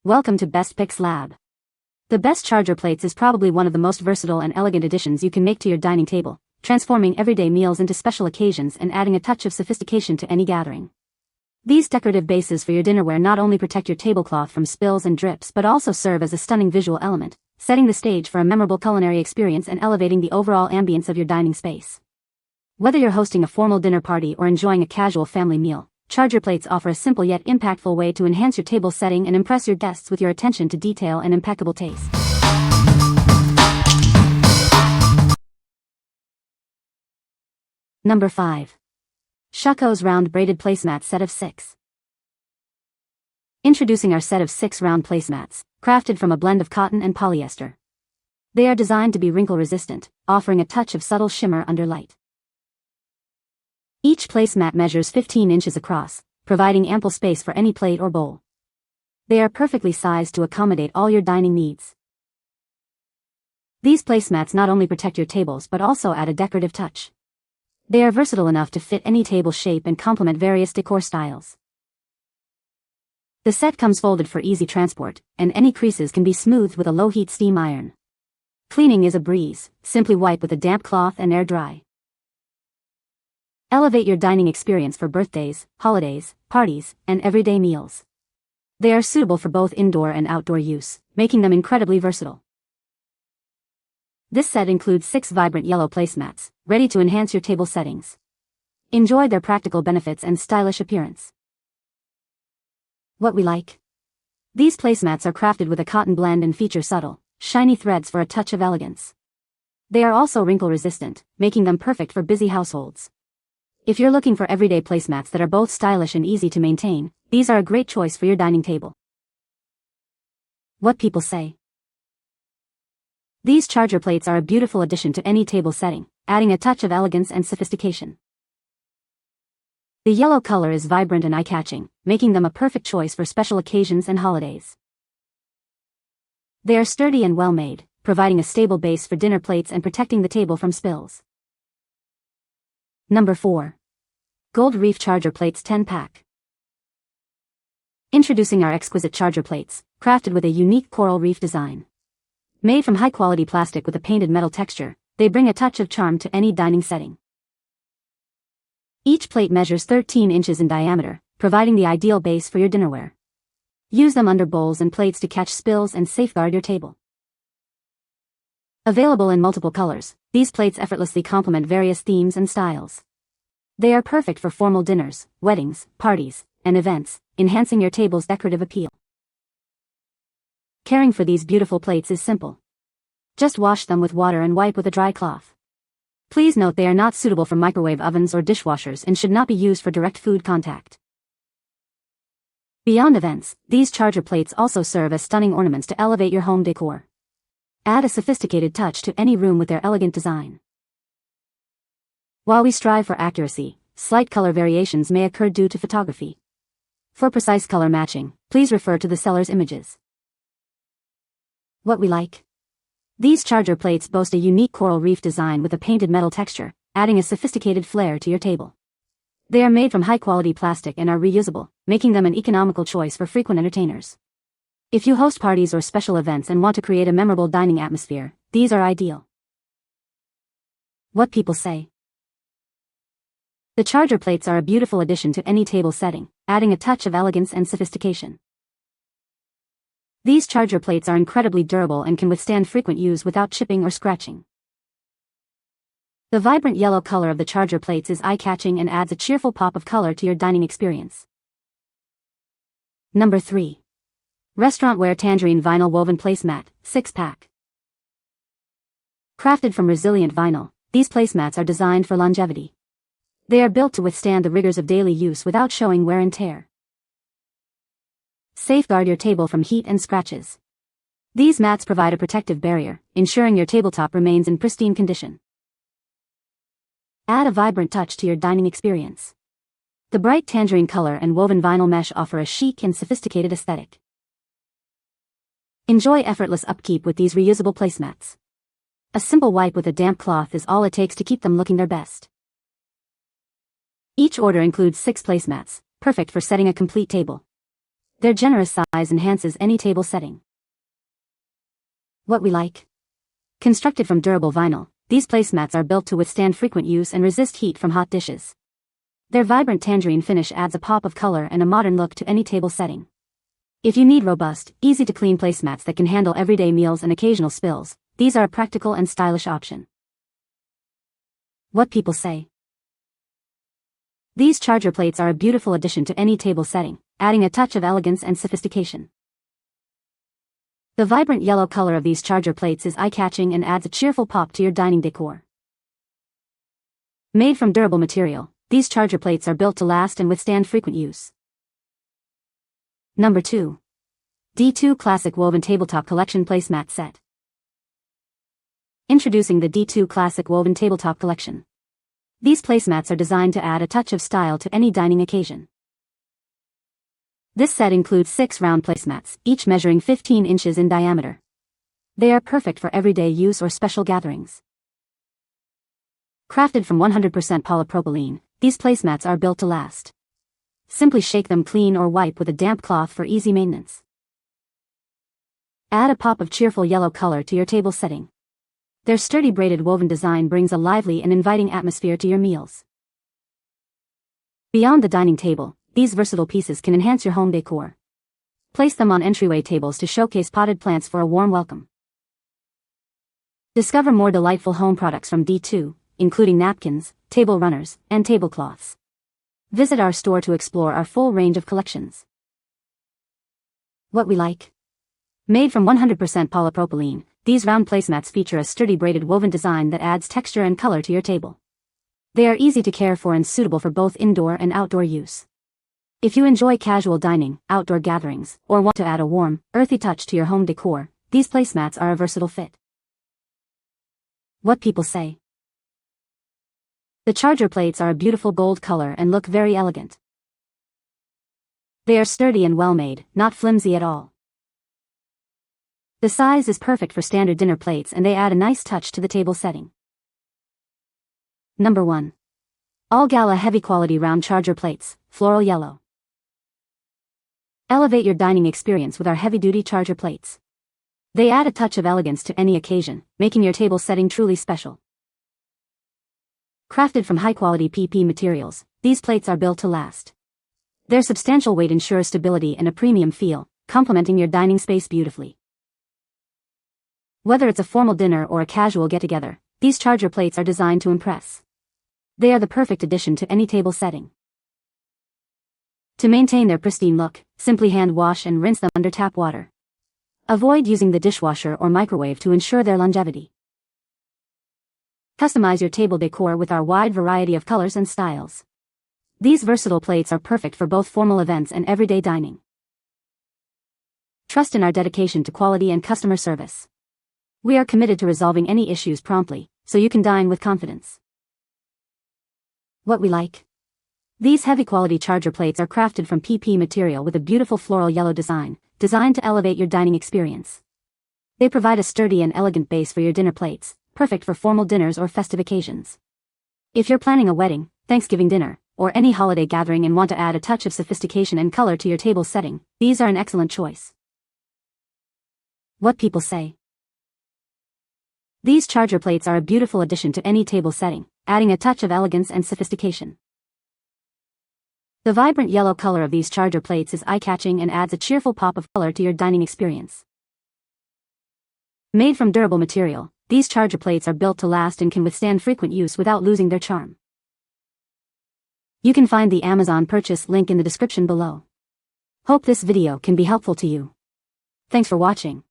Welcome to Best Picks Lab. The best charger plates is probably one of the most versatile and elegant additions you can make to your dining table, transforming everyday meals into special occasions and adding a touch of sophistication to any gathering. These decorative bases for your dinnerware not only protect your tablecloth from spills and drips but also serve as a stunning visual element, setting the stage for a memorable culinary experience and elevating the overall ambience of your dining space. Whether you're hosting a formal dinner party or enjoying a casual family meal, charger plates offer a simple yet impactful way to enhance your table setting and impress your guests with your attention to detail and impeccable taste. Number 5. SHACOS Round Braided Placemat Set of 6. Introducing our set of 6 round placemats, crafted from a blend of cotton and polyester. They are designed to be wrinkle-resistant, offering a touch of subtle shimmer under light. Each placemat measures 15 inches across, providing ample space for any plate or bowl. They are perfectly sized to accommodate all your dining needs. These placemats not only protect your tables but also add a decorative touch. They are versatile enough to fit any table shape and complement various decor styles. The set comes folded for easy transport, and any creases can be smoothed with a low-heat steam iron. Cleaning is a breeze, simply wipe with a damp cloth and air dry. Elevate your dining experience for birthdays, holidays, parties, and everyday meals. They are suitable for both indoor and outdoor use, making them incredibly versatile. This set includes 6 vibrant yellow placemats, ready to enhance your table settings. Enjoy their practical benefits and stylish appearance. What we like? These placemats are crafted with a cotton blend and feature subtle, shiny threads for a touch of elegance. They are also wrinkle-resistant, making them perfect for busy households. If you're looking for everyday placemats that are both stylish and easy to maintain, these are a great choice for your dining table. What people say. These charger plates are a beautiful addition to any table setting, adding a touch of elegance and sophistication. The yellow color is vibrant and eye-catching, making them a perfect choice for special occasions and holidays. They are sturdy and well-made, providing a stable base for dinner plates and protecting the table from spills. Number 4. Gold Reef Charger Plates 10-pack. Introducing our exquisite charger plates, crafted with a unique coral reef design. Made from high-quality plastic with a painted metal texture, they bring a touch of charm to any dining setting. Each plate measures 13 inches in diameter, providing the ideal base for your dinnerware. Use them under bowls and plates to catch spills and safeguard your table. Available in multiple colors, these plates effortlessly complement various themes and styles. They are perfect for formal dinners, weddings, parties, and events, enhancing your table's decorative appeal. Caring for these beautiful plates is simple. Just wash them with water and wipe with a dry cloth. Please note they are not suitable for microwave ovens or dishwashers and should not be used for direct food contact. Beyond events, these charger plates also serve as stunning ornaments to elevate your home decor. Add a sophisticated touch to any room with their elegant design. While we strive for accuracy, slight color variations may occur due to photography. For precise color matching, please refer to the seller's images. What we like? These charger plates boast a unique coral reef design with a painted metal texture, adding a sophisticated flair to your table. They are made from high-quality plastic and are reusable, making them an economical choice for frequent entertainers. If you host parties or special events and want to create a memorable dining atmosphere, these are ideal. What people say. The charger plates are a beautiful addition to any table setting, adding a touch of elegance and sophistication. These charger plates are incredibly durable and can withstand frequent use without chipping or scratching. The vibrant yellow color of the charger plates is eye-catching and adds a cheerful pop of color to your dining experience. Number 3. Restaurantware Tangerine Vinyl Woven Placemat, 6-pack. Crafted from resilient vinyl, these placemats are designed for longevity. They are built to withstand the rigors of daily use without showing wear and tear. Safeguard your table from heat and scratches. These mats provide a protective barrier, ensuring your tabletop remains in pristine condition. Add a vibrant touch to your dining experience. The bright tangerine color and woven vinyl mesh offer a chic and sophisticated aesthetic. Enjoy effortless upkeep with these reusable placemats. A simple wipe with a damp cloth is all it takes to keep them looking their best. Each order includes 6 placemats, perfect for setting a complete table. Their generous size enhances any table setting. What we like. Constructed from durable vinyl, these placemats are built to withstand frequent use and resist heat from hot dishes. Their vibrant tangerine finish adds a pop of color and a modern look to any table setting. If you need robust, easy-to-clean placemats that can handle everyday meals and occasional spills, these are a practical and stylish option. What people say. These charger plates are a beautiful addition to any table setting, adding a touch of elegance and sophistication. The vibrant yellow color of these charger plates is eye-catching and adds a cheerful pop to your dining decor. Made from durable material, these charger plates are built to last and withstand frequent use. Number 2. D2 Classic Woven Tabletop Collection Placemat Set. Introducing the D2 Classic Woven Tabletop Collection. These placemats are designed to add a touch of style to any dining occasion. This set includes 6 round placemats, each measuring 15 inches in diameter. They are perfect for everyday use or special gatherings. Crafted from 100% polypropylene, these placemats are built to last. Simply shake them clean or wipe with a damp cloth for easy maintenance. Add a pop of cheerful yellow color to your table setting. Their sturdy braided woven design brings a lively and inviting atmosphere to your meals. Beyond the dining table, these versatile pieces can enhance your home decor. Place them on entryway tables to showcase potted plants for a warm welcome. Discover more delightful home products from D2, including napkins, table runners, and tablecloths. Visit our store to explore our full range of collections. What we like. Made from 100% polypropylene, these round placemats feature a sturdy braided woven design that adds texture and color to your table. They are easy to care for and suitable for both indoor and outdoor use. If you enjoy casual dining, outdoor gatherings, or want to add a warm, earthy touch to your home decor, these placemats are a versatile fit. What people say. The charger plates are a beautiful gold color and look very elegant. They are sturdy and well-made, not flimsy at all. The size is perfect for standard dinner plates and they add a nice touch to the table setting. Number 1. ALLGALA Heavy Quality Round Charger Plates, Floral Yellow. Elevate your dining experience with our heavy-duty charger plates. They add a touch of elegance to any occasion, making your table setting truly special. Crafted from high-quality PP materials, these plates are built to last. Their substantial weight ensures stability and a premium feel, complementing your dining space beautifully. Whether it's a formal dinner or a casual get-together, these charger plates are designed to impress. They are the perfect addition to any table setting. To maintain their pristine look, simply hand wash and rinse them under tap water. Avoid using the dishwasher or microwave to ensure their longevity. Customize your table decor with our wide variety of colors and styles. These versatile plates are perfect for both formal events and everyday dining. Trust in our dedication to quality and customer service. We are committed to resolving any issues promptly, so you can dine with confidence. What we like. These heavy-quality charger plates are crafted from PP material with a beautiful floral yellow design, designed to elevate your dining experience. They provide a sturdy and elegant base for your dinner plates, perfect for formal dinners or festive occasions. If you're planning a wedding, Thanksgiving dinner, or any holiday gathering and want to add a touch of sophistication and color to your table setting, these are an excellent choice. What people say. These charger plates are a beautiful addition to any table setting, adding a touch of elegance and sophistication. The vibrant yellow color of these charger plates is eye-catching and adds a cheerful pop of color to your dining experience. Made from durable material, these charger plates are built to last and can withstand frequent use without losing their charm. You can find the Amazon purchase link in the description below. Hope this video can be helpful to you. Thanks for watching.